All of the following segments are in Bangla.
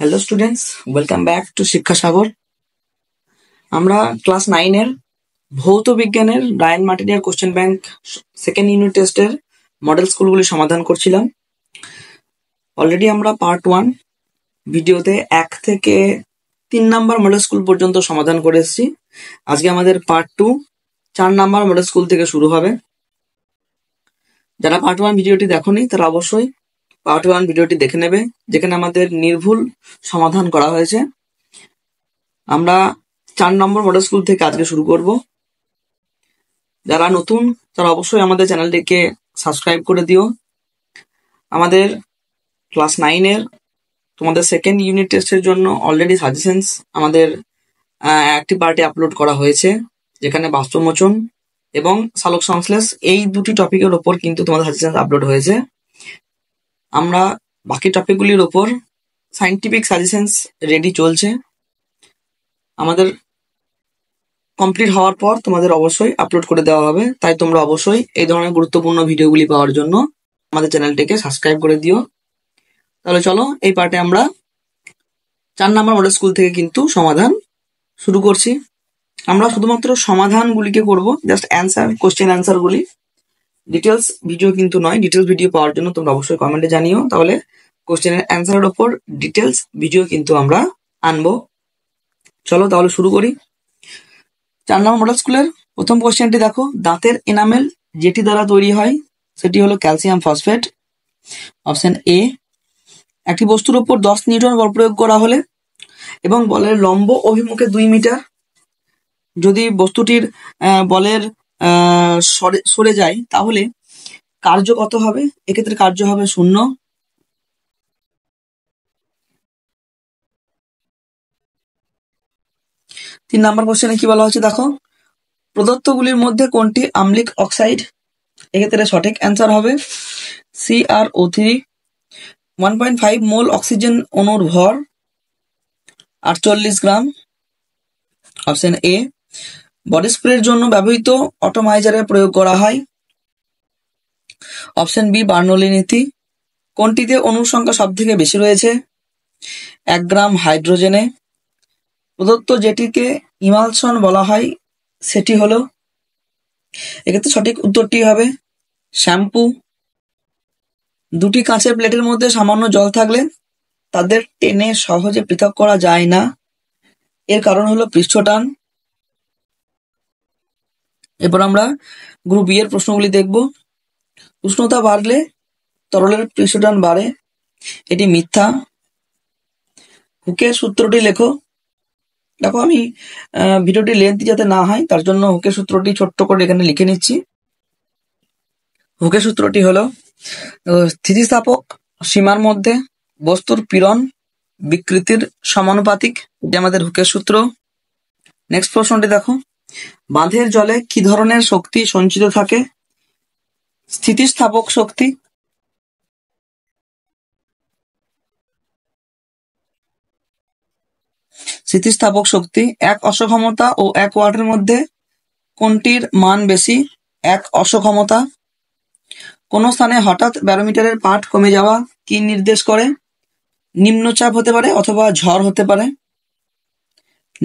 Hello students, welcome back to শিক্ষা সাগর। আমরা ক্লাস 9-এর ভৌত বিজ্ঞানের রায়ান মার্টিনের কোশ্চেন ব্যাংক সেকেন্ড ইউনিট টেস্টের মডেল স্কুলগুলি সমাধান করছিলাম। অলরেডি আমরা পার্ট 1 ভিডিওতে 1 থেকে 3 নাম্বার মডেল স্কুল পর্যন্ত সমাধান করে এসেছি। আজকে আমাদের পার্ট 2 4 নাম্বার মডেল স্কুল থেকে শুরু হবে। যারা পার্ট 1 ভিডিওটি দেখোনি তারা অবশ্যই পার্ট 1 ভিডিওটি দেখে নেবে, যেখানে আমাদের নির্ভুল সমাধান করা হয়েছে। আমরা 4 নম্বর মডেল স্কুল থেকে আজকে শুরু করব। যারা নতুন তারা অবশ্যই আমাদের চ্যানেলটিকে সাবস্ক্রাইব করে দিও। আমাদের ক্লাস 9-এর তোমাদের সেকেন্ড ইউনিট টেস্টের জন্য অলরেডি সাজেশনস আমাদের একটি পার্টে আপলোড করা হয়েছে, যেখানে বাস্তবমোচন এবং সালোক সংশ্লেষ এই দুটি টপিকের ওপর কিন্তু তোমাদের সাজেশন আপলোড হয়েছে। আমরা বাকি টপিকগুলির ওপর সায়েন্টিফিক সাজেশনস রেডি চলছে। আমাদের কমপ্লিট হওয়ার পর তোমাদের অবশ্যই আপলোড করে দেওয়া হবে, তাই তোমরা অবশ্যই এই ধরনের গুরুত্বপূর্ণ ভিডিওগুলি পাওয়ার জন্য আমাদের চ্যানেলটিকে সাবস্ক্রাইব করে দিও। তাহলে চলো এই পার্টে আমরা 4 নম্বর মডেল স্কুল থেকে কিন্তু সমাধান শুরু করছি। আমরা শুধুমাত্র সমাধানগুলিকে করব, জাস্ট অ্যান্সার, কোশ্চেন অ্যান্সারগুলি। ডিটেলস ভিডিও কিন্তু নয়। ডিটেলস ভিডিও পাওয়ার জন্য তোমরা অবশ্যই কমেন্টে জানিও, তাহলে কোশ্চেনের অ্যান্সারের ওপর ডিটেলস ভিডিও কিন্তু আমরা আনবো। চলো তাহলে শুরু করি। 4 নম্বর মডেল স্কুলের প্রথম কোশ্চেনটি দেখো, দাঁতের এনামেল যেটি দ্বারা তৈরি হয় সেটি হলো ক্যালসিয়াম ফসফেট। Option A. একটি বস্তুর উপর 10 নিউটন বল প্রয়োগ করা হলে এবং বলের লম্ব অভিমুখে 2 মিটার, যদি বস্তুটির বলের সরে যায় তাহলে কার্য কত হবে? এক্ষেত্রে কার্য হবে 0। তিন নম্বর কোশ্চেনে কি বলা হচ্ছে দেখো, প্রদত্তগুলির মধ্যে কোনটি আম্লিক অক্সাইড? এক্ষেত্রে সঠিক অ্যান্সার হবে CrO3। 1.5 মোল অক্সিজেন অণুর ভর 48 গ্রাম। Option A. বডি স্প্রের জন্য ব্যবহৃত অটোমাইজারে প্রয়োগ করা হয়। অপশন বি, বার্নৌলি নীতি। কোনটিতে অণুর সংখ্যা সব থেকে বেশি রয়েছে? 1 গ্রাম হাইড্রোজেনে। প্রদত্ত যেটিকে ইমালশন বলা হয় সেটি হলো, এক্ষেত্রে সঠিক উত্তরটি হবে শ্যাম্পু। দুটি কাঁচের প্লেটের মধ্যে সামান্য জল থাকলে তাদের টেনে সহজে পৃথক করা যায় না, এর কারণ হলো পৃষ্ঠটান। এরপর আমরা গ্রুপ বি এর প্রশ্নগুলি দেখব। উষ্ণতা বাড়লে তরলের পৃষ্ঠটান বাড়ে, এটি মিথ্যা। হুকের সূত্রটি লেখো। দেখো আমি ভিডিওটি লেন্থি যাতে না হয় তার জন্য হুকের সূত্রটি ছোট্ট করে এখানে লিখে নিচ্ছি। হুকের সূত্রটি হলো, স্থিতিস্থাপক সীমার মধ্যে বস্তুর পীড়ন বিকৃতির সমানুপাতিক, এটি আমাদের হুকের সূত্র। নেক্সট প্রশ্নটি দেখো, বাঁধের জলে কি ধরনের শক্তি সঞ্চিত থাকে? স্থিতিস্থাপক শক্তি। স্থিতিস্থাপক শক্তি। 1 অসক্ষমতা ও 1 ওয়াটের মধ্যে কোনটির মান বেশি? 1 অসক্ষমতা। কোন স্থানে হঠাৎ ব্যারোমিটারের পাঠ কমে যাওয়া কি নির্দেশ করে? নিম্নচাপ হতে পারে অথবা ঝড় হতে পারে।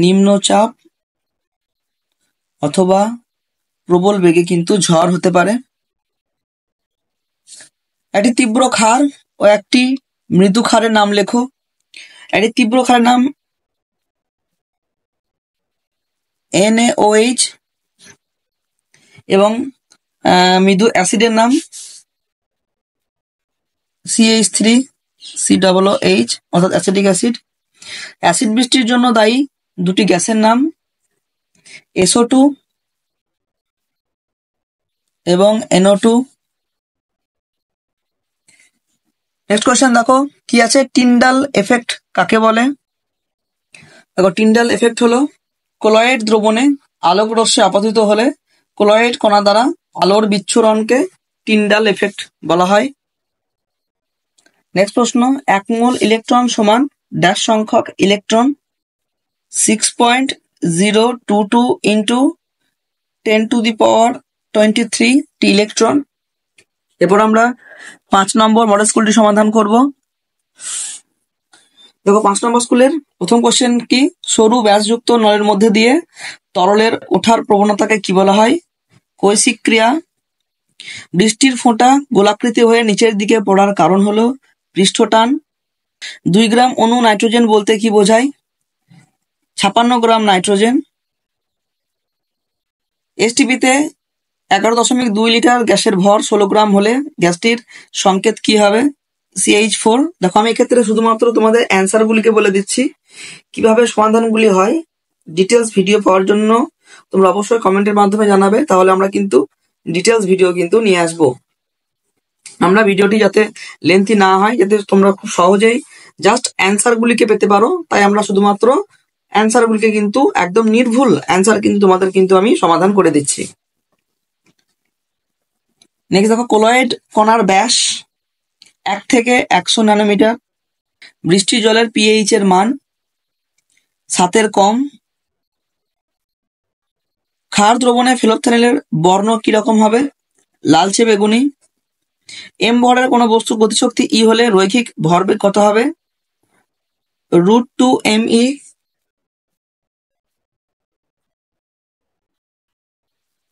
নিম্নচাপ অথবা প্রবল বেগে কিন্তু ঝড় হতে পারে। একটি তীব্র ক্ষার ও একটি মৃদু ক্ষারের নাম লেখো। একটি তীব্র ক্ষারের নাম NaOH এবং মৃদু অ্যাসিডের নাম CH3COOH অর্থাৎ অ্যাসিটিক অ্যাসিড। অ্যাসিড বৃষ্টির জন্য দায়ী দুটি গ্যাসের নাম SO2 এবং NO2। নেক্সট কোয়েশ্চেন দেখো, কি আছে? টিন্ডাল এফেক্ট কাকে বলে? দেখো, টিন্ডাল এফেক্ট হলো কোলয়েড দ্রবণে আলোক রশ্মি আপতিত হলে কোলয়েড কণা দ্বারা আলোর বিচ্ছুরণকে টিন্ডাল এফেক্ট বলা হয়। নেক্সট প্রশ্ন, 1 মোল ইলেকট্রন সমান ড্যাশ সংখ্যক ইলেকট্রন? 6.022 ইন্টু 10⁻23 টি ইলেকট্রন। এরপর আমরা 5 নম্বর মডেল স্কুলটি সমাধান করব। দেখো 5 নম্বর স্কুলের প্রথম কোশ্চেন কি, সরু ব্যাসযুক্ত নলের মধ্যে দিয়ে তরলের ওঠার প্রবণতাকে কি বলা হয়? কৈশিক ক্রিয়া। বৃষ্টির ফোঁটা গোলাকৃতি হয়ে নিচের দিকে পড়ার কারণ হলো পৃষ্ঠটান। 2 গ্রাম অণু নাইট্রোজেন বলতে কি বোঝায়? 56 গ্রাম নাইট্রোজেন। এসটিপিতে 11.2 লিটার গ্যাসের ভর 16 গ্রাম হলে গ্যাসটির সংকেত কি হবে? CH4। দেখো আমি এক্ষেত্রে শুধুমাত্র তোমাদের অ্যান্সার গুলিকে বলে দিচ্ছি, কিভাবে সমাধানগুলি হয় ডিটেলস ভিডিও পাওয়ার জন্য তোমরা অবশ্যই কমেন্টের মাধ্যমে জানাবে, তাহলে আমরা কিন্তু ডিটেলস ভিডিও কিন্তু নিয়ে আসবো। আমরা ভিডিওটি যাতে লেন্থি না হয়, যাতে তোমরা খুব সহজেই জাস্ট অ্যান্সার গুলিকে পেতে পারো, তাই আমরা শুধুমাত্র অ্যান্সার গুলিকে কিন্তু একদম নির্ভুল অ্যান্সার কিন্তু তোমাদের কিন্তু আমি সমাধান করে দিচ্ছি। নেক্সট দেখো, কোলয়েড কণার ব্যাস 1 থেকে 100 ন্যানোমিটার। বৃষ্টি জলের পিএইচ এর মান 7 এর কম। ক্ষার দ্রবণে ফেনোলফথেনিলের বর্ণ কিরকম হবে? লালচে বেগুনি। এম ভরের কোনো বস্তুর গতিশক্তি ই হলে রৈখিক ভরবেগ কত হবে? √2mE।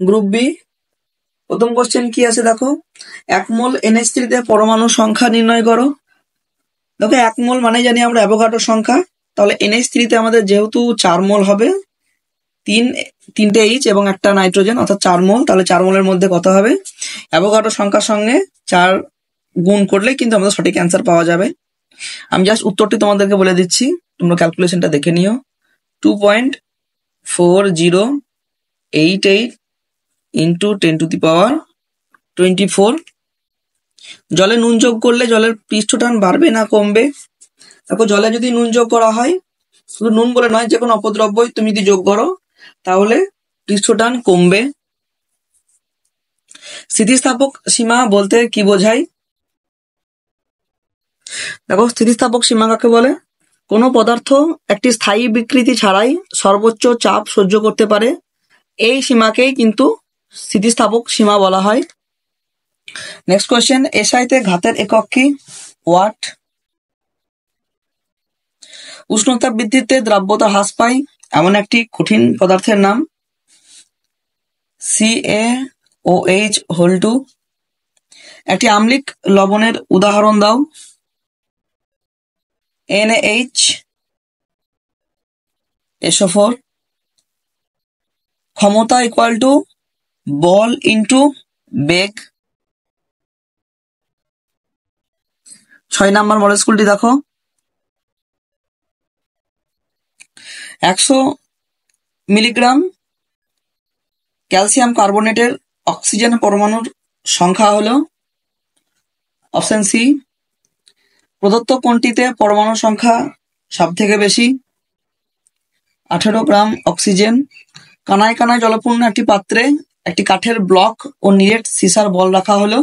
গ্রুপ বি প্রথম কোশ্চেন কি আছে দেখো, 1 মোল NH3 তে পরমাণু সংখ্যা নির্ণয় করো। দেখো 1 মোল মানে জানি আমরা অ্যাভোগাড্রো সংখ্যা, তাহলে NH3 তে আমাদের যেহেতু 4 মোল হবে, তিনটে এইচ এবং একটা নাইট্রোজেন, অর্থাৎ 4 মোল, তাহলে 4 মোলের মধ্যে কত হবে? অ্যাভোগাড্রো সংখ্যার সঙ্গে 4 গুণ করলে কিন্তু আমাদের সঠিক অ্যান্সার পাওয়া যাবে। আমি জাস্ট উত্তরটি তোমাদেরকে বলে দিচ্ছি, তোমরা ক্যালকুলেশনটা দেখে নিও। 2.4088 ইন্টু 10⁻²4। জলে নুন যোগ করলে জলের পৃষ্ঠটান বাড়বে না কমবে? দেখো জলে যদি নুন যোগ করা হয়, শুধু নুন বলে নয়, যে কোনো অপদ্রব্যই তুমি যদি যোগ করো তাহলে পৃষ্ঠটান কমবে। স্থিতিস্থাপক সীমা বলতে কি বোঝায়? দেখো স্থিতিস্থাপক সীমা কাকে বলে? কোনো পদার্থ একটি স্থায়ী বিকৃতি ছাড়াই সর্বোচ্চ চাপ সহ্য করতে পারে, এই সীমাকেই কিন্তু স্থিতিস্থাপক সীমা বলা হয়। নেক্সট কোয়েশ্চেন, এসআইতে ঘাতের একক কি? ওয়াট। উষ্ণতা বৃদ্ধিতে দ্রাব্যতা হ্রাস পায় এমন একটি কঠিন পদার্থের নাম? CaOH2। একটি আম্লিক লবণের উদাহরণ দাও। NaHSO4। ক্ষমতা equal to ball into beg. 6 number model স্কুলটি দেখো, 100 মিলিগ্রাম ক্যালসিয়াম কার্বনেটের অক্সিজেন পরমাণুর সংখ্যা হলো? Option C. প্রদত্ত কোনটিতে পরমাণু সংখ্যা সব থেকে বেশি? 18 গ্রাম অক্সিজেন। কানায় কানায় জলপূর্ণ একটি পাত্রে একটি কাঠের ব্লক ও নিরেট সিসার বল রাখা হলো।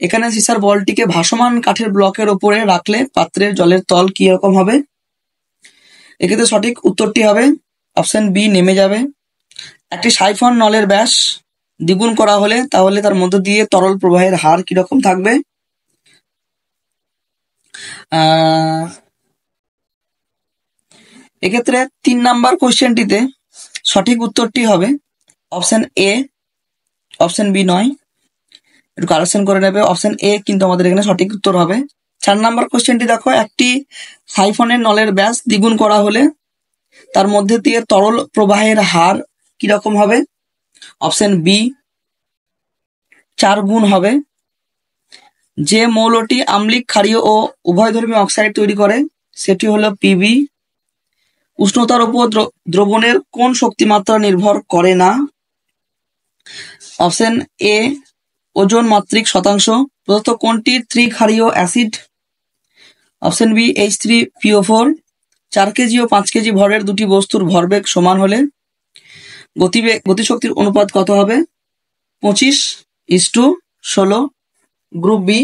এখানে সিসার বলটিকে ভাসমান কাঠের ব্লকের ওপরে রাখলে পাত্রের জলের তল কি রকম হবে? এক্ষেত্রে সঠিক উত্তরটি হবে অপশন বি, নেমে যাবে। একটি সাইফন নলের ব্যাস দ্বিগুণ করা হলে তাহলে তার মধ্য দিয়ে তরল প্রবাহের হার কিরকম থাকবে? এক্ষেত্রে 3 নাম্বার কোশ্চেনটিতে সঠিক উত্তরটি হবে অপশন এ, অপশন বি নয়, একটু কারেকশন করে নেবে। অপশন এ কিন্তু আমাদের এখানে সঠিক উত্তর হবে। 4 নাম্বার কোশ্চেনটি দেখো, একটি সাইফনের নলের ব্যাস দ্বিগুণ করা হলে তার মধ্যে দিয়ে তরল প্রবাহের হার কিরকম হবে? অপশন বি, 4 গুণ হবে। যে মৌলটি আম্লিক, ক্ষারীয় ও উভয়ধর্মী অক্সাইড তৈরি করে সেটি হলো পিবি। উষ্ণতার উপর দ্রবণের কোন শক্তিমাত্রা নির্ভর করে না? অপশন এ, ওজন মাত্রিক শতাংশ। প্রদত্ত কোনটি 3 ক্ষারীয় acid? Option B, H3PO4। 4 kg ও 5 কেজি ভরের দুটি বস্তুর ভরবেগ সমান হলে গতিশক্তির অনুপাত কত হবে? 25:16। গ্রুপ বি,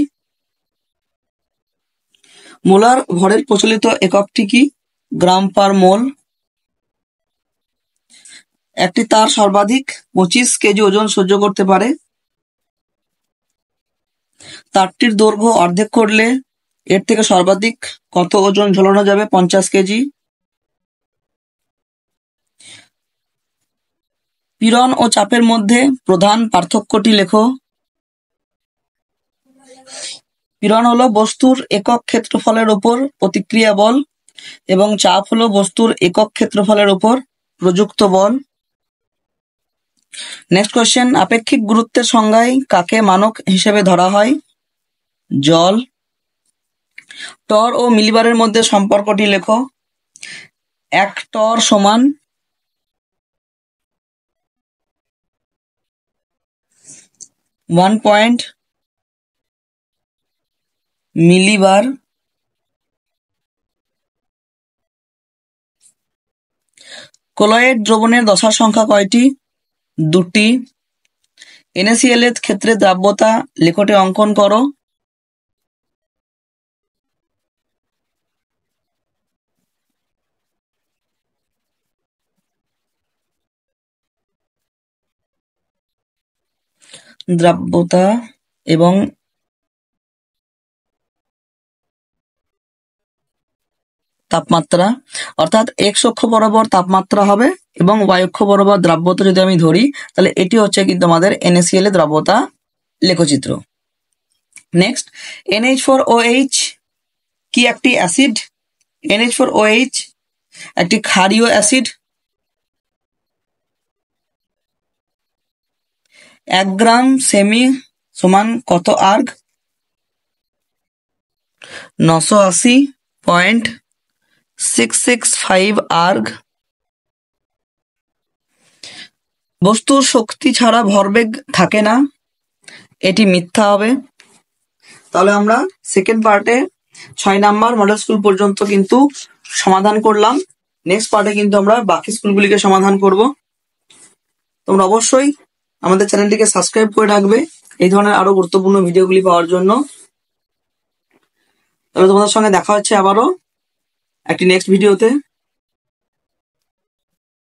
মোলার ভরের প্রচলিত এককটি কি? গ্রাম পার মোল। একটি তার সর্বাধিক 25 কেজি ওজন সহ্য করতে পারে। তারটির দৈর্ঘ্য অর্ধেক করলে এর থেকে সর্বাধিক কত ওজন ঝোলানো যাবে? 50 কেজি। পীড়ন ও চাপের মধ্যে প্রধান পার্থক্যটি লেখো। পীড়ন হলো বস্তুর একক ক্ষেত্রফলের উপর প্রতিক্রিয়া বল এবং চাপ হলো বস্তুর একক ক্ষেত্রফলের উপর প্রযুক্ত বল। নেক্সট কোয়েশ্চেন, আপেক্ষিক গুরুত্বের সংজ্ঞায় কাকে মানক হিসেবে ধরা হয়? জল। টর ও মিলিবারের মধ্যে সম্পর্কটি লেখো। 1 টর সমান 1 মিলিবার। কোলয়েড দ্রবণের দশার সংখ্যা কয়টি? 2টি। NaCl এর ক্ষেত্রে দ্রাব্যতা লেখটে অঙ্কন করো। দ্রাব্যতা এবং তাপমাত্রা, অর্থাৎ এক্স অক্ষ বরাবর তাপমাত্রা হবে এবং ওয়াই অক্ষ বরাবর দ্রাব্যতা যদি আমি ধরি, তাহলে এটি হচ্ছে কিন্তু আমাদের NaCl এর দ্রাব্যতা লেখচিত্র। নেক্সট, NH4OH কি একটি অ্যাসিড? NH4OH একটি ক্ষারীয় অ্যাসিড। 1 গ্রাম সেমি সমান কত আর্গ? 980.665 আর্গ। বস্তুর শক্তি ছাড়া ভরবেগ থাকে না, এটি মিথ্যা হবে। তাহলে আমরা সেকেন্ড পার্টে 6 নাম্বার মডেল স্কুল পর্যন্ত কিন্তু সমাধান করলাম। নেক্সট পার্টে কিন্তু আমরা বাকি স্কুলগুলিকে সমাধান করব। তোমরা অবশ্যই আমাদের চ্যানেলটিকে সাবস্ক্রাইব করে রাখবে এই ধরনের আরো গুরুত্বপূর্ণ ভিডিওগুলি পাওয়ার জন্য। তাহলে তোমাদের সঙ্গে দেখা হচ্ছে আবারও একটি নেক্সট ভিডিওতে।